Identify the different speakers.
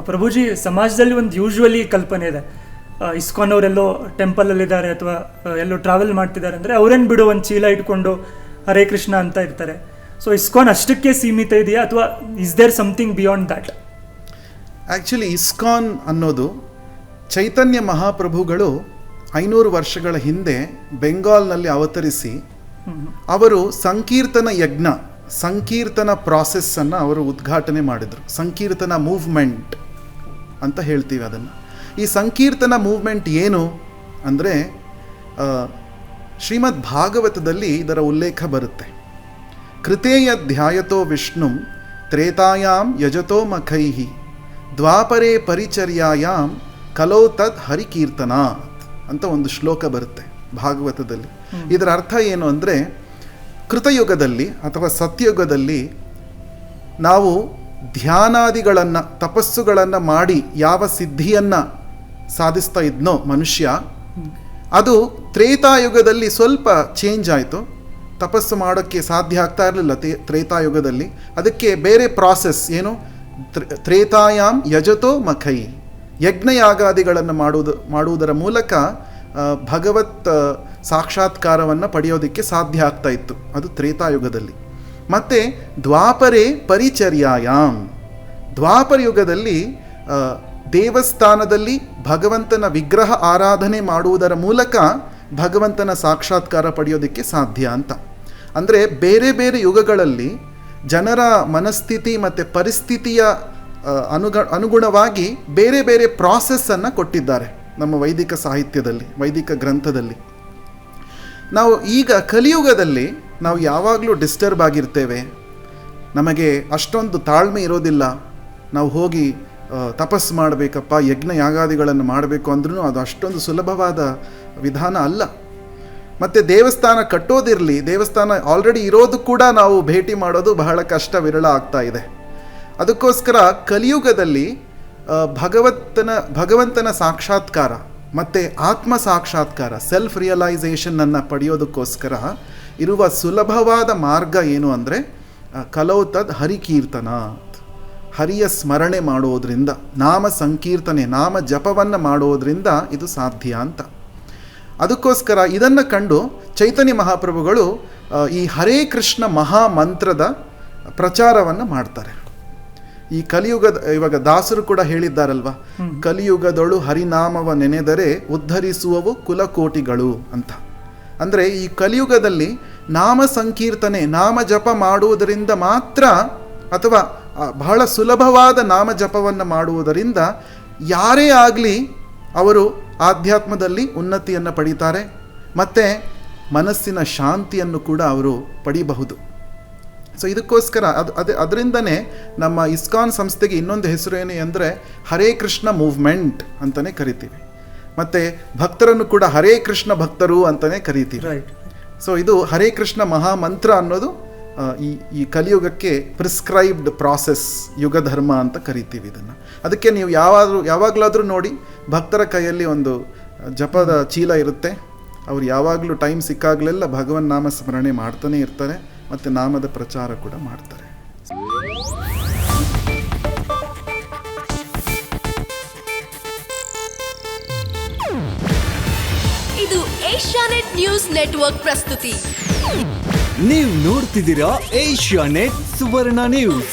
Speaker 1: ಪ್ರಭುಜಿ, ಸಮಾಜದಲ್ಲಿ ಒಂದು ಯೂಶ್ವಲಿ ಕಲ್ಪನೆ ಇದೆ, ಇಸ್ಕಾನ್ ಅವರೆಲ್ಲೋ ಟೆಂಪಲಲ್ಲಿದ್ದಾರೆ ಅಥವಾ ಎಲ್ಲೋ ಟ್ರಾವೆಲ್ ಮಾಡ್ತಿದ್ದಾರೆ ಅಂದರೆ ಅವರೇನು ಬಿಡು ಒಂದು ಚೀಲ ಇಟ್ಕೊಂಡು ಹರೇ ಕೃಷ್ಣ ಅಂತ ಇರ್ತಾರೆ. ಸೊ ಇಸ್ಕಾನ್ ಅಷ್ಟಕ್ಕೆ ಸೀಮಿತ ಇದೆಯಾ ಅಥವಾ is there something beyond that?
Speaker 2: Actually ISKCON ಅನ್ನೋದು ಚೈತನ್ಯ ಮಹಾಪ್ರಭುಗಳು 500 ವರ್ಷಗಳ ಹಿಂದೆ ಬೆಂಗಾಲ್ನಲ್ಲಿ ಅವತರಿಸಿ ಅವರು ಸಂಕೀರ್ತನ ಯಜ್ಞ, ಸಂಕೀರ್ತನ ಪ್ರಾಸೆಸ್ಸನ್ನು ಅವರು ಉದ್ಘಾಟನೆ ಮಾಡಿದರು. ಸಂಕೀರ್ತನ ಮೂವ್ಮೆಂಟ್ ಅಂತ ಹೇಳ್ತೀವಿ ಅದನ್ನು. ಈ ಸಂಕೀರ್ತನ ಮೂವ್ಮೆಂಟ್ ಏನು ಅಂದರೆ ಶ್ರೀಮದ್ ಭಾಗವತದಲ್ಲಿ ಇದರ ಉಲ್ಲೇಖ ಬರುತ್ತೆ. ಕೃತೇಯ ಧ್ಯಾಯತೋ ವಿಷ್ಣುಂ ತ್ರೇತಾಯಾಂ ಯಜತೋ ಮಖೈಹಿ ದ್ವಾಪರೇ ಪರಿಚರ್ಯಾಯಾಂ ಕಲೋ ತದ್ ಹರಿಕೀರ್ತನಾತ್ ಅಂತ ಒಂದು ಶ್ಲೋಕ ಬರುತ್ತೆ ಭಾಗವತದಲ್ಲಿ. ಇದರ ಅರ್ಥ ಏನು ಅಂದರೆ, ಕೃತಯುಗದಲ್ಲಿ ಅಥವಾ ಸತ್ಯಯುಗದಲ್ಲಿ ನಾವು ಧ್ಯಾನಾದಿಗಳನ್ನು, ತಪಸ್ಸುಗಳನ್ನು ಮಾಡಿ ಯಾವ ಸಿದ್ಧಿಯನ್ನು ಸಾಧಿಸ್ತಾ ಇದ್ನೋ ಮನುಷ್ಯ, ಅದು ತ್ರೇತಾಯುಗದಲ್ಲಿ ಸ್ವಲ್ಪ ಚೇಂಜ್ ಆಯಿತು. ತಪಸ್ಸು ಮಾಡೋಕ್ಕೆ ಸಾಧ್ಯ ಆಗ್ತಾ ಇರಲಿಲ್ಲ ತ್ರೇತಾಯುಗದಲ್ಲಿ. ಅದಕ್ಕೆ ಬೇರೆ ಪ್ರಾಸೆಸ್ ಏನು, ತ್ರೇತಾಯಾಮ್ ಯಜತೋ ಮಖೈ, ಯಜ್ಞಯಾಗಾದಿಗಳನ್ನು ಮಾಡುವುದರ ಮೂಲಕ ಭಗವತ್ ಸಾಕ್ಷಾತ್ಕಾರವನ್ನು ಪಡೆಯೋದಕ್ಕೆ ಸಾಧ್ಯ ಆಗ್ತಾ ಇತ್ತು. ಅದು ತ್ರೇತಾಯುಗದಲ್ಲಿ. ಮತ್ತು ದ್ವಾಪರೇ ಪರಿಚರ್ಯಾಯಾಮ್, ದ್ವಾಪರ ಯುಗದಲ್ಲಿ ದೇವಸ್ಥಾನದಲ್ಲಿ ಭಗವಂತನ ವಿಗ್ರಹ ಆರಾಧನೆ ಮಾಡುವುದರ ಮೂಲಕ ಭಗವಂತನ ಸಾಕ್ಷಾತ್ಕಾರ ಪಡೆಯೋದಕ್ಕೆ ಸಾಧ್ಯ ಅಂತ. ಅಂದರೆ ಬೇರೆ ಬೇರೆ ಯುಗಗಳಲ್ಲಿ ಜನರ ಮನಸ್ಥಿತಿ ಮತ್ತು ಪರಿಸ್ಥಿತಿಯ ಅನುಗುಣವಾಗಿ ಬೇರೆ ಬೇರೆ ಪ್ರಾಸೆಸ್ಸನ್ನು ಕೊಟ್ಟಿದ್ದಾರೆ ನಮ್ಮ ವೈದಿಕ ಸಾಹಿತ್ಯದಲ್ಲಿ, ವೈದಿಕ ಗ್ರಂಥದಲ್ಲಿ. ನಾವು ಈಗ ಕಲಿಯುಗದಲ್ಲಿ ನಾವು ಯಾವಾಗಲೂ ಡಿಸ್ಟರ್ಬ್ ಆಗಿರ್ತೇವೆ, ನಮಗೆ ಅಷ್ಟೊಂದು ತಾಳ್ಮೆ ಇರೋದಿಲ್ಲ. ನಾವು ಹೋಗಿ ತಪಸ್ಸು ಮಾಡಬೇಕಪ್ಪ, ಯಜ್ಞ ಯಾಗಾದಿಗಳನ್ನು ಮಾಡಬೇಕು ಅಂದ್ರೂ ಅದು ಅಷ್ಟೊಂದು ಸುಲಭವಾದ ವಿಧಾನ ಅಲ್ಲ. ಮತ್ತು ದೇವಸ್ಥಾನ ಕಟ್ಟೋದಿರಲಿ, ದೇವಸ್ಥಾನ ಆಲ್ರೆಡಿ ಇರೋದು ಕೂಡ ನಾವು ಭೇಟಿ ಮಾಡೋದು ಬಹಳ ಕಷ್ಟ, ವಿರಳ ಆಗ್ತಾ ಇದೆ. ಅದಕ್ಕೋಸ್ಕರ ಕಲಿಯುಗದಲ್ಲಿ ಭಗವಂತನ ಸಾಕ್ಷಾತ್ಕಾರ ಮತ್ತು ಆತ್ಮ ಸಾಕ್ಷಾತ್ಕಾರ, ಸೆಲ್ಫ್ ರಿಯಲೈಸೇಷನನ್ನು ಪಡೆಯೋದಕ್ಕೋಸ್ಕರ ಇರುವ ಸುಲಭವಾದ ಮಾರ್ಗ ಏನು ಅಂದರೆ ಕಲೌತದ್ ಹರಿಕೀರ್ತನ, ಹರಿಯ ಸ್ಮರಣೆ ಮಾಡೋದ್ರಿಂದ, ನಾಮ ಸಂಕೀರ್ತನೆ, ನಾಮ ಜಪವನ್ನು ಮಾಡೋದ್ರಿಂದ ಇದು ಸಾಧ್ಯ ಅಂತ. ಅದಕ್ಕೋಸ್ಕರ ಇದನ್ನು ಕಂಡು ಚೈತನ್ಯ ಮಹಾಪ್ರಭುಗಳು ಈ ಹರೇ ಕೃಷ್ಣ ಮಹಾಮಂತ್ರದ ಪ್ರಚಾರವನ್ನು ಮಾಡ್ತಾರೆ. ಈ ಕಲಿಯುಗದ, ಇವಾಗ ದಾಸರು ಕೂಡ ಹೇಳಿದ್ದಾರಲ್ವ, ಕಲಿಯುಗದೊಳು ಹರಿನಾಮವ ನೆನೆದರೆ ಉದ್ಧರಿಸುವವು ಕುಲಕೋಟಿಗಳು ಅಂತ. ಅಂದರೆ ಈ ಕಲಿಯುಗದಲ್ಲಿ ನಾಮ ಸಂಕೀರ್ತನೆ, ನಾಮ ಜಪ ಮಾಡುವುದರಿಂದ ಮಾತ್ರ, ಅಥವಾ ಬಹಳ ಸುಲಭವಾದ ನಾಮ ಜಪವನ್ನು ಮಾಡುವುದರಿಂದ ಯಾರೇ ಆಗಲಿ ಅವರು ಆಧ್ಯಾತ್ಮದಲ್ಲಿ ಉನ್ನತಿಯನ್ನು ಪಡೀತಾರೆ ಮತ್ತು ಮನಸ್ಸಿನ ಶಾಂತಿಯನ್ನು ಕೂಡ ಅವರು ಪಡೀಬಹುದು. ಸೊ ಇದಕ್ಕೋಸ್ಕರ ಅದರಿಂದನೇ ನಮ್ಮ ಇಸ್ಕಾನ್ ಸಂಸ್ಥೆಗೆ ಇನ್ನೊಂದು ಹೆಸರು ಏನು ಅಂದರೆ ಹರೇ ಕೃಷ್ಣ ಮೂವ್ಮೆಂಟ್ ಅಂತಲೇ ಕರಿತೀವಿ. ಮತ್ತು ಭಕ್ತರನ್ನು ಕೂಡ ಹರೇ ಕೃಷ್ಣ ಭಕ್ತರು ಅಂತಲೇ ಕರಿತೀವಿ. ಸೊ ಇದು ಹರೇ ಕೃಷ್ಣ ಮಹಾಮಂತ್ರ ಅನ್ನೋದು ಈ ಕಲಿಯುಗಕ್ಕೆ ಪ್ರಿಸ್ಕ್ರೈಬ್ಡ್ ಪ್ರಾಸೆಸ್, ಯುಗ ಧರ್ಮ ಅಂತ ಕರಿತೀವಿ ಇದನ್ನು. ಅದಕ್ಕೆ ನೀವು ಯಾವಾಗಲಾದರೂ ನೋಡಿ, ಭಕ್ತರ ಕೈಯಲ್ಲಿ ಒಂದು ಜಪದ ಚೀಲ ಇರುತ್ತೆ. ಅವ್ರು ಯಾವಾಗಲೂ ಟೈಮ್ ಸಿಕ್ಕಾಗಲೆಲ್ಲ ಭಗವನ್ ನಾಮ ಸ್ಮರಣೆ ಮಾಡ್ತಾನೆ ಇರ್ತಾರೆ ಮತ್ತು ನಾಮದ ಪ್ರಚಾರ ಕೂಡ ಮಾಡ್ತಾರೆ.
Speaker 3: ಇದು ಏಷ್ಯಾನೆಟ್ ನ್ಯೂಸ್ ನೆಟ್ವರ್ಕ್ ಪ್ರಸ್ತುತಿ.
Speaker 4: ನೀವು ನೋಡ್ತಿದ್ದೀರಾ ಏಷ್ಯಾನೆಟ್ ಸುವರ್ಣ ನ್ಯೂಸ್.